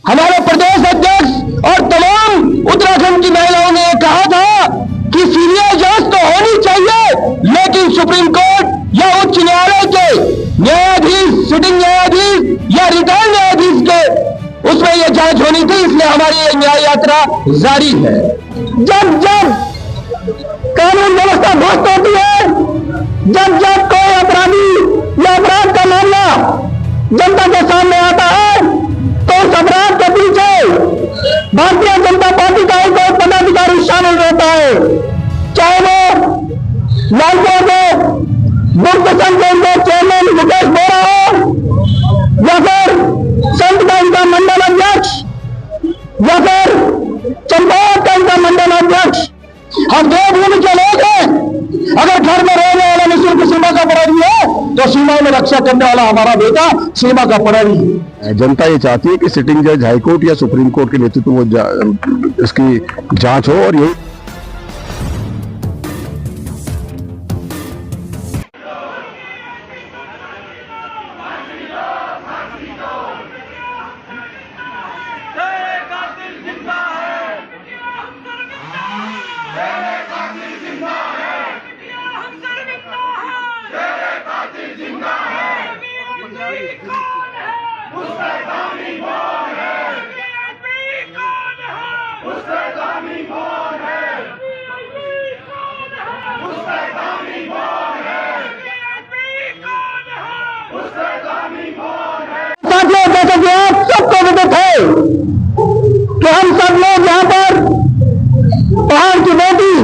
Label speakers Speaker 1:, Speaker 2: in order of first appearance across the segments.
Speaker 1: हमारे प्रदेश अध्यक्ष और तमाम उत्तराखंड की महिलाओं ने कहा था कि सीबीआई जांच तो होनी चाहिए, लेकिन सुप्रीम कोर्ट या उच्च न्यायालय के न्यायाधीश, सिटिंग न्यायाधीश या रिटायर्ड न्यायाधीश के उसमें यह जांच होनी थी। इसलिए हमारी ये न्याय यात्रा जारी है। जब जब कानून व्यवस्था ध्वस्त होती है, जब जब कोई अपराधी या अपराध का मामला जनता के सामने आता है, तो उस अपराध के पीछे भारतीय जनता पार्टी का एक पदाधिकारी शामिल रहता है, चाहे वो लालपुर के दुग्ध संघ के चेयरमैन मुकेश बोरा हो, या फिर संत का इनका मंडल अध्यक्ष, या फिर चंपावत का इनका मंडल अध्यक्ष। हम देवभूमि के लोग हैं। अगर घर में रहने वाला निःशुल्क सीमा का प्रहरी है, तो सीमा में रक्षा करने वाला हमारा बेटा सीमा का प्रहरी है।
Speaker 2: जनता ये चाहती है कि सिटिंग जज हाईकोर्ट या सुप्रीम कोर्ट के नेतृत्व में इसकी जांच हो, और यही
Speaker 1: जैसे कि आप सबको विदित है कि हम सब लोग यहाँ पर पहाड़ की बेटी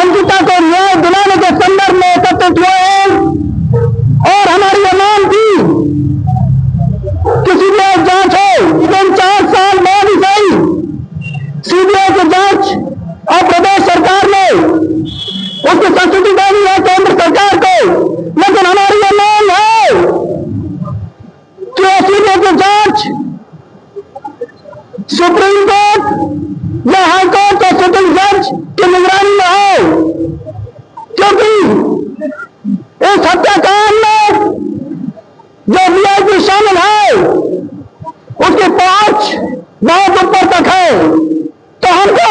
Speaker 1: अंकिता को न्याय दिलाने के संदर्भ में एकत्रित हुए हैं, और हमारी ये मांग थी कि सीबीआई जांच हो। लेकिन 4 साल बाद ही सही सीबीआई की जांच और प्रदेश सरकार ने उसकी संस्तुति दे दी है केंद्र सरकार को, लेकिन हमारी ये मांग है कि सीबीआई की जांच सुप्रीम कोर्ट या हाई कोर्ट के सिटिंग जज की निगरानी में हो, क्योंकि इस हत्याकांड में जो वीआईपी शामिल है उसकी पहुंच बहुत ऊपर तक है। तो हमको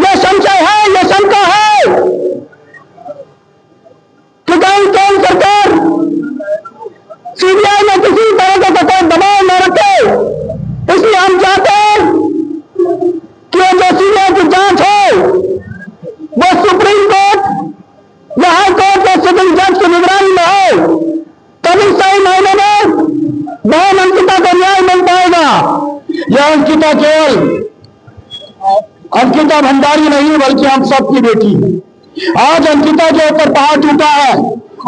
Speaker 1: यह संशय है, यह शंका है कि कहीं केंद्र सरकार सीबीआई में किसी तरह का कोई दबाव न रखे। इसलिए हम चाहते हैं कि जो सीबीआई की जांच हो वो सुप्रीम कोर्ट या हाई कोर्ट के सिटिंग जज की निगरानी में हो, तभी सही मायने में बहन अंकिता को न्याय मिल पाएगा। यह अंकिता केवल अंकिता भंडारी नहीं, बल्कि हम सबकी बेटी है। आज अंकिता के ऊपर पहाड़ टूटा है,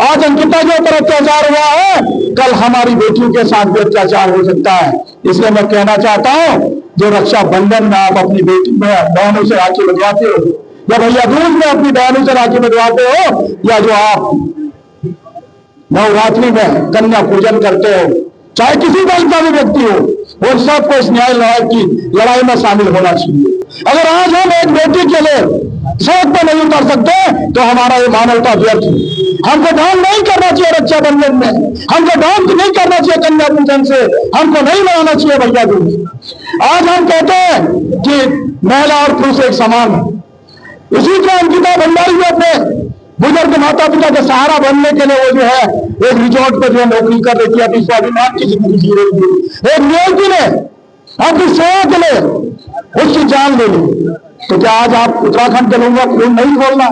Speaker 1: आज अंकिता के ऊपर अत्याचार हुआ है, कल हमारी बेटियों के साथ भी अत्याचार हो सकता है। इसलिए मैं कहना चाहता हूं, जो रक्षाबंधन में आप अपनी बेटी में बहनों से राखी बंधवाते हो, या भैया दूज में अपनी बहनों से राखी बंधवाते हो, या जो आप नवरात्रि में कन्या पूजन करते हो, चाहे किसी दल का भी व्यक्ति हो, वो सबको इस न्याय की लड़ाई में शामिल होना चाहिए। अगर आज हम एक बेटी के लिए सड़क पर नहीं उतर सकते, तो हमारा ये मानवता व्यर्थ है। हमको ढोंग नहीं करना चाहिए रक्षाबंधन में, हमको ढोंग नहीं करना चाहिए कन्या पूजन से, हमको नहीं मनाना चाहिए भैया दूज। आज हम कहते हैं कि महिला और पुरुष एक समान है। इसी तरह अंकिता भंडारी ने अपने बुजुर्ग माता पिता का सहारा बनने के लिए वो जो है एक रिजॉर्ट पर जो है नौकरी कर रही थी, अपनी स्वाभिमान की जिंदगी जी रही थी। एक नियोगी ने अपनी सेवा के लिए उसकी जान ले ली। तो क्या आज आप उत्तराखंड के लोगों को नहीं बोलना?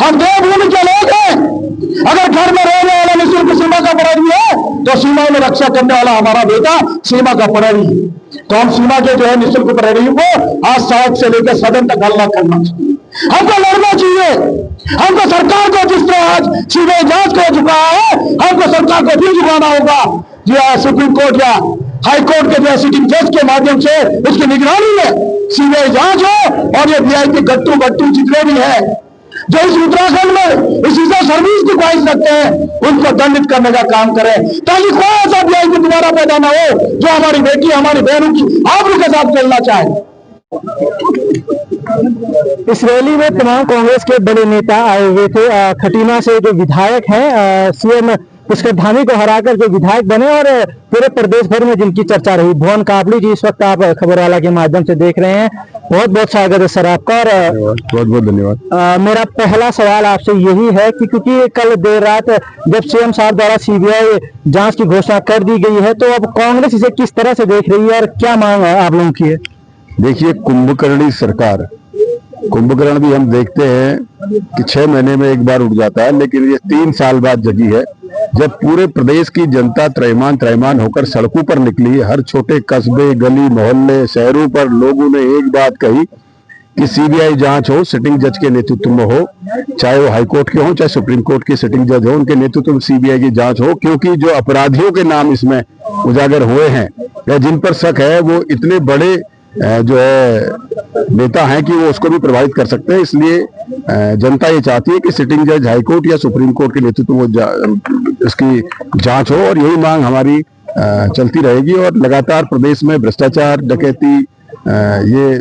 Speaker 1: हम देवभूमि के लोग हैं। अगर घर में रहने वाला निःशुल्क सीमा का प्रहरी है, तो सीमा में रक्षा करने वाला हमारा बेटा सीमा का प्रहरी है। तो हम सीमा के जो है निःशुल्क प्रहरी को आज सड़क से लेकर सदन तक हल्ला करना चाहिए, हमको लड़ना चाहिए। हमको सरकार को जिस तरह आज सीबीआई जांच को झुकाया है, हमको सरकार को भी झुकाना होगा। जो सुप्रीम कोर्ट या हाई कोर्ट के जो सिटिंग जज के माध्यम से उसकी निगरानी में सीबीआई जांच हो, और ये वीआईपी गट्टू जितने भी है जो इस उत्तराखंड में इस सर्विस की ख्वाहिश रखते हैं, उनको दंडित करने का काम करें, ताकि कोई ऐसा वीआईपी दोबारा पैदा ना हो जो हमारी बेटी हमारी बहनों की आबरू के साथ चलना चाहे।
Speaker 3: इस रैली में तमाम कांग्रेस के बड़े नेता आए हुए थे। खटीमा से जो विधायक हैं सीएम पुष्कर को हराकर जो विधायक बने और पूरे प्रदेश भर में जिनकी चर्चा रही। भुवन कापड़ी जी इस वक्त आप खबरवाला के माध्यम से देख रहे हैं, बहुत बहुत स्वागत है सर आपका। और
Speaker 2: बहुत बहुत धन्यवाद।
Speaker 3: मेरा पहला सवाल आपसे यही है कि क्योंकि कल देर रात जब सीएम साहब द्वारा सीबीआई जांच की घोषणा कर दी गई है, तो अब कांग्रेस इसे किस तरह से देख रही है और क्या मांग है आप लोगों की है?
Speaker 2: देखिए, कुंभकर्णी सरकार, कुंभकर्ण भी हम देखते हैं कि 6 महीने में एक बार उठ जाता है, लेकिन ये 3 साल बाद जगी है, जब पूरे प्रदेश की जनता त्रैमान होकर सड़कों पर निकली। हर छोटे कस्बे, गली, मोहल्ले, शहरों पर लोगों ने एक बात कही कि सीबीआई जांच हो, सिटिंग जज के नेतृत्व में हो, चाहे वो हाईकोर्ट के हो, चाहे सुप्रीम कोर्ट के सिटिंग जज हो, उनके नेतृत्व में सीबीआई की जांच हो, क्योंकि जो अपराधियों के नाम इसमें उजागर हुए हैं या जिन पर शक है, वो इतने बड़े जो है नेता हैं कि वो उसको भी प्रभावित कर सकते हैं। इसलिए जनता ये चाहती है कि सिटिंग जज हाईकोर्ट या सुप्रीम कोर्ट के नेतृत्व में इसकी जांच हो, और यही मांग हमारी चलती रहेगी। और लगातार प्रदेश में भ्रष्टाचार, डकैती ये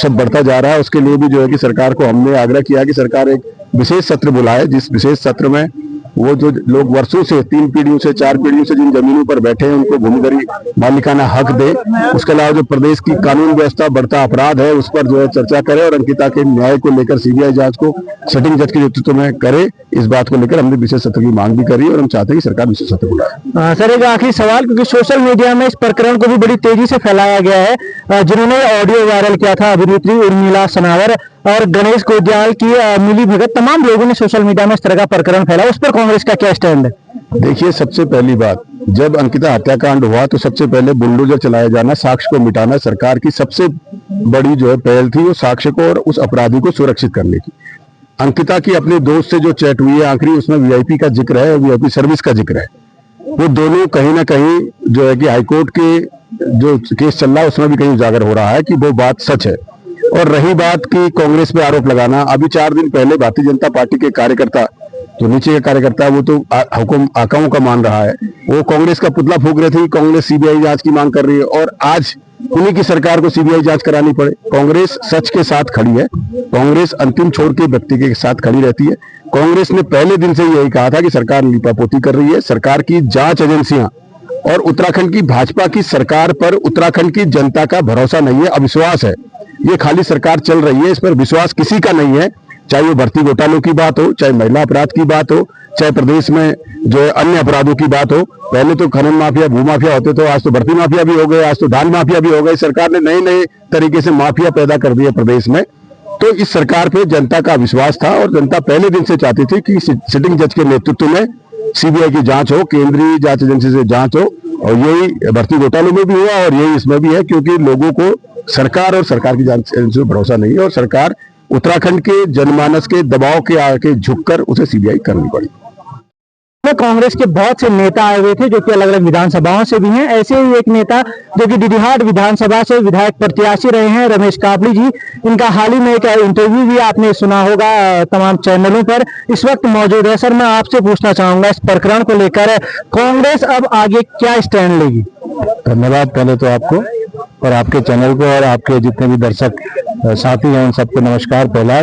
Speaker 2: सब बढ़ता जा रहा है। उसके लिए भी जो है कि सरकार को हमने आग्रह किया कि सरकार एक विशेष सत्र बुलाए, जिस विशेष सत्र में वो जो लोग वर्षों से 3 पीढ़ियों से 4 पीढ़ियों से जिन जमीनों पर बैठे हैं उनको भूमिधरी मालिकाना हक दे। उसके अलावा जो प्रदेश की कानून व्यवस्था, बढ़ता अपराध है, उस पर जो है चर्चा करे, और अंकिता के न्याय को लेकर सीबीआई जांच को सिटिंग जज के नेतृत्व में करे। इस बात को लेकर हमने विशेष सत्र की मांग भी करी और हम चाहते हैं कि सरकार विशेष सत्र बुलाए।
Speaker 3: सर एक आखिरी सवाल, क्योंकि सोशल मीडिया में इस प्रकरण को भी बड़ी तेजी से फैलाया गया है। जिन्होंने ऑडियो वायरल किया था, अभिनेत्री उर्मिला सनावर और गणेश गोड्याल की मिली भगत, तमाम लोगों ने सोशल मीडिया में इस तरह का प्रकरण फैला, उस पर कांग्रेस का क्या स्टैंड है?
Speaker 2: देखिए, सबसे पहली बात, जब अंकिता हत्याकांड हुआ तो सबसे पहले बुलडोजर चलाया जाना, साक्ष्य को मिटाना सरकार की सबसे बड़ी जो है पहल थी, वो साक्ष्य को और उस अपराधी को सुरक्षित करने की। अंकिता की अपने दोस्त से जो चैट हुई है आखिरी, उसमें वीआईपी का जिक्र है, वीआईपी सर्विस का जिक्र है। वो दोनों कहीं ना कहीं जो है कि हाईकोर्ट के जो केस चल रहा है उसमें भी कहीं उजागर हो रहा है कि वो बात सच है। और रही बात की कांग्रेस पे आरोप लगाना, अभी 4 दिन पहले भारतीय जनता पार्टी के कार्यकर्ता, तो नीचे के कार्यकर्ता, वो तो हुकुम आकाओं का मान रहा है, वो कांग्रेस का पुतला फूंक रहे थे कि कांग्रेस सीबीआई जांच की मांग कर रही है, और आज उन्हीं की सरकार को सीबीआई जांच करानी पड़े। कांग्रेस सच के साथ खड़ी है, कांग्रेस अंतिम छोर के व्यक्ति के साथ खड़ी रहती है। कांग्रेस ने पहले दिन से यही कहा था कि सरकार लीपापोती कर रही है। सरकार की जांच एजेंसियां और उत्तराखंड की भाजपा की सरकार पर उत्तराखंड की जनता का भरोसा नहीं है, अविश्वास है। ये खाली सरकार चल रही है, इस पर विश्वास किसी का नहीं है, चाहे वो भर्ती घोटालों की बात हो, चाहे महिला अपराध की बात हो, चाहे प्रदेश में जो है अन्य अपराधों की बात हो। पहले तो खनन माफिया, भूमाफिया होते, तो आज तो भर्ती माफिया भी हो गए, आज तो धान माफिया भी हो गए। सरकार ने नए नए तरीके से माफिया पैदा कर दिए प्रदेश में। तो इस सरकार पे जनता का विश्वास था और जनता पहले दिन से चाहती थी कि सिटिंग जज के नेतृत्व में सीबीआई की जांच हो, केंद्रीय जांच एजेंसी से जांच हो, और यही भर्ती घोटालों में भी हुआ और यही इसमें भी है, क्योंकि लोगों को सरकार और सरकार की जांच एजेंसी पर भरोसा नहीं है, और सरकार उत्तराखंड के जनमानस के दबाव के आके झुककर उसे सीबीआई करनी पड़ी।
Speaker 3: कांग्रेस के बहुत से नेता आए हुए थे जो कि अलग अलग विधानसभाओं से भी हैं। ऐसे ही एक नेता जो कि डीडीहाट विधानसभा से विधायक प्रत्याशी रहे हैं, रमेश कापड़ी जी, इनका हाल ही में एक इंटरव्यू भी आपने सुना होगा तमाम चैनलों पर, इस वक्त मौजूद है। सर मैं आपसे पूछना चाहूंगा इस प्रकरण को लेकर कांग्रेस अब आगे क्या स्टैंड लेगी?
Speaker 4: धन्यवाद पहले तो आपको और आपके चैनल को और आपके जितने भी दर्शक साथी हैं उन सबको नमस्कार। पहला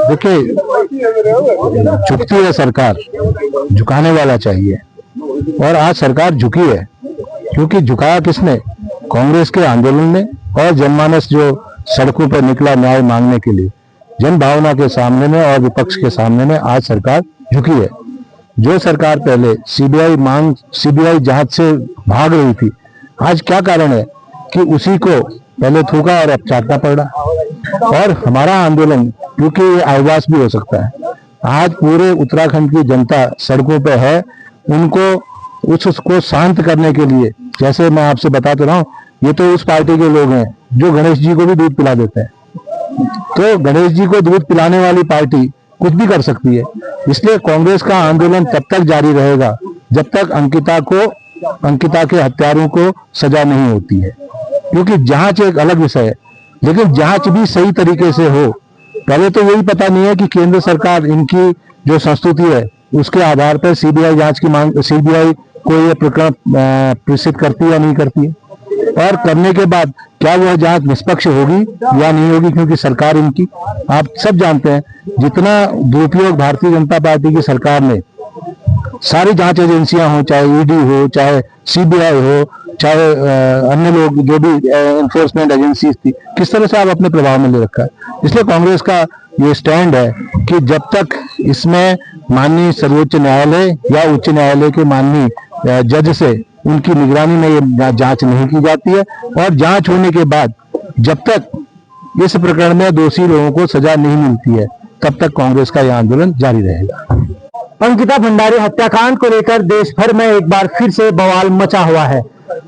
Speaker 4: देखिए, झुकती है सरकार, झुकाने वाला चाहिए, और आज सरकार झुकी है, क्योंकि झुकाया किसने? कांग्रेस के आंदोलन ने और जनमानस जो सड़कों पर निकला न्याय मांगने के लिए, जन भावना के सामने में और विपक्ष के सामने में आज सरकार झुकी है। जो सरकार पहले सीबीआई जांच से भाग रही थी, आज क्या कारण है कि उसी को पहले थूका और अब चाटना पड़ा। और हमारा आंदोलन, क्योंकि ये आवाज भी हो सकता है, आज पूरे उत्तराखंड की जनता सड़कों पे है, उनको उसको शांत करने के लिए, जैसे मैं आपसे बता तो रहा हूँ, ये तो उस पार्टी के लोग हैं जो गणेश जी को भी दूध पिला देते हैं, तो गणेश जी को दूध पिलाने वाली पार्टी कुछ भी कर सकती है। इसलिए कांग्रेस का आंदोलन तब तक जारी रहेगा जब तक अंकिता के हत्यारों को सजा नहीं होती है, क्योंकि जांच एक अलग विषय है, लेकिन जांच भी सही तरीके से हो। पहले तो यही पता नहीं है कि केंद्र सरकार इनकी जो संस्तुति है उसके आधार पर सीबीआई जांच की मांग, सीबीआई को ये प्रकरण प्रेषित करती है या नहीं करती है, और करने के बाद क्या वह जांच निष्पक्ष होगी या नहीं होगी, क्योंकि सरकार इनकी, आप सब जानते हैं, जितना दुरुपयोग भारतीय जनता पार्टी की सरकार ने सारी जांच एजेंसियां हो, चाहे ईडी हो, चाहे सीबीआई हो, चाहे अन्य लोग जो भी एनफोर्समेंट एजेंसी थी, किस तरह से आप अपने प्रभाव में ले रखा है। इसलिए कांग्रेस का ये स्टैंड है कि जब तक इसमें माननीय सर्वोच्च न्यायालय या उच्च न्यायालय के माननीय जज से उनकी निगरानी में ये जांच नहीं की जाती है और जांच होने के बाद जब तक इस प्रकरण में दोषी लोगों को सजा नहीं मिलती है, तब तक कांग्रेस का यह आंदोलन जारी रहेगा।
Speaker 3: अंकिता भंडारी हत्याकांड को लेकर देश भर में एक बार फिर से बवाल मचा हुआ है।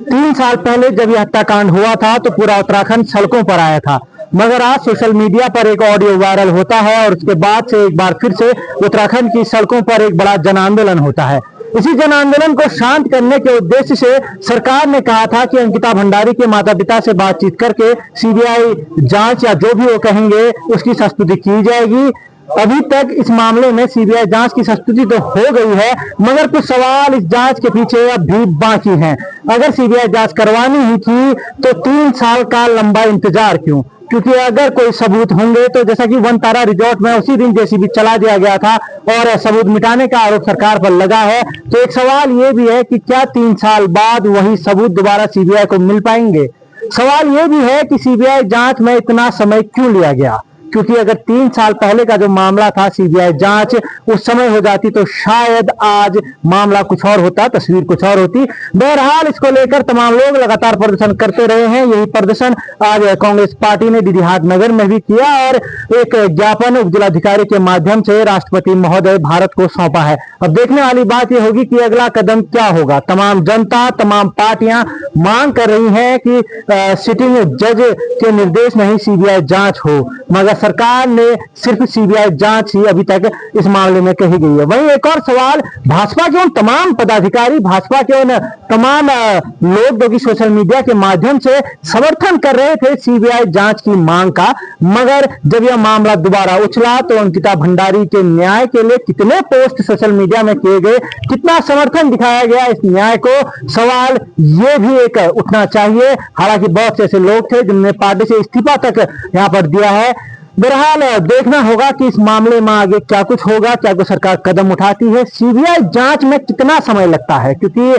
Speaker 3: 3 साल पहले जब यह हत्याकांड हुआ था तो पूरा उत्तराखंड सड़कों पर आया था, मगर आज सोशल मीडिया पर एक ऑडियो वायरल होता है और उसके बाद से एक बार फिर से उत्तराखंड की सड़कों पर एक बड़ा जन आंदोलन होता है। इसी जन आंदोलन को शांत करने के उद्देश्य से सरकार ने कहा था कि अंकिता भंडारी के माता पिता से बातचीत करके सीबीआई जांच या जो भी वो कहेंगे उसकी संस्तुति की जाएगी। अभी तक इस मामले में सीबीआई जांच की संस्तुति तो हो गई है, मगर कुछ सवाल इस जांच के पीछे अब भी बाकी हैं। अगर सीबीआई जांच करवानी ही थी तो 3 साल का लंबा इंतजार क्यों? क्योंकि अगर कोई सबूत होंगे तो जैसा कि वन तारा रिजॉर्ट में उसी दिन जेसीबी चला दिया गया था और सबूत मिटाने का आरोप सरकार पर लगा है, तो एक सवाल ये भी है कि क्या 3 साल बाद वही सबूत दोबारा सीबीआई को मिल पाएंगे। सवाल ये भी है कि सीबीआई जांच में इतना समय क्यों लिया गया, क्योंकि अगर 3 साल पहले का जो मामला था सीबीआई जांच उस समय हो जाती तो शायद आज मामला कुछ और होता, तस्वीर कुछ और होती। बहरहाल इसको लेकर तमाम लोग लगातार प्रदर्शन करते रहे हैं। यही प्रदर्शन आज कांग्रेस पार्टी ने दीदीहाट नगर में भी किया और एक ज्ञापन उप जिलाधिकारी के माध्यम से राष्ट्रपति महोदय भारत को सौंपा है। अब देखने वाली बात यह होगी कि अगला कदम क्या होगा। तमाम जनता, तमाम पार्टियां मांग कर रही है कि सिटिंग जज के निर्देश में ही सीबीआई जांच हो, मगर सरकार ने सिर्फ सीबीआई जांच ही अभी तक इस मामले में कही गई है। वहीं एक और सवाल, भाजपा के उन तमाम पदाधिकारी, भाजपा के उन तमाम लोग जो कि सोशल मीडिया के माध्यम से समर्थन कर रहे थे सीबीआई जांच की मांग का, मगर जब यह मामला दोबारा उछला तो अंकिता भंडारी के न्याय के लिए कितने पोस्ट सोशल मीडिया में किए गए, कितना समर्थन दिखाया गया इस न्याय को, सवाल ये भी एक उठना चाहिए। हालांकि बहुत से ऐसे लोग थे जिन्होंने पार्टी से इस्तीफा तक यहाँ पर दिया है। बहरहाल देखना होगा कि इस मामले में आगे क्या कुछ होगा, क्या कोई सरकार कदम उठाती है। सीबीआई जांच में कितना समय लगता है, क्योंकि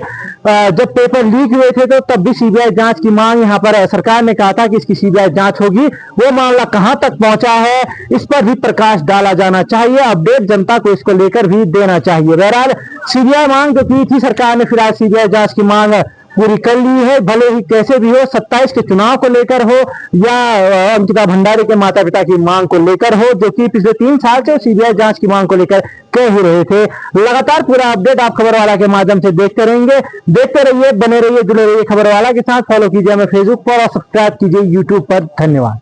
Speaker 3: जब पेपर लीक हुए थे तो तब भी सीबीआई जांच की मांग यहाँ पर सरकार ने कहा था कि इसकी सीबीआई जांच होगी। वो मामला कहां तक पहुंचा है इस पर भी प्रकाश डाला जाना चाहिए, अपडेट जनता को इसको लेकर भी देना चाहिए। बहरहाल सीबीआई मांग जो की थी सरकार ने, फिर आज सीबीआई जांच की मांग पूरी कर ली है, भले ही कैसे भी हो, 27 के चुनाव को लेकर हो या अंकिता भंडारी के माता पिता की मांग को लेकर हो, जो कि पिछले 3 साल से सीबीआई जांच की मांग को लेकर कह ही रहे थे। लगातार पूरा अपडेट आप खबरवाला के माध्यम से देखते रहेंगे। देखते रहिए, बने रहिए, जुड़े रहिए खबरवाला के साथ। फॉलो कीजिए हमें फेसबुक पर और सब्सक्राइब कीजिए यूट्यूब पर। धन्यवाद।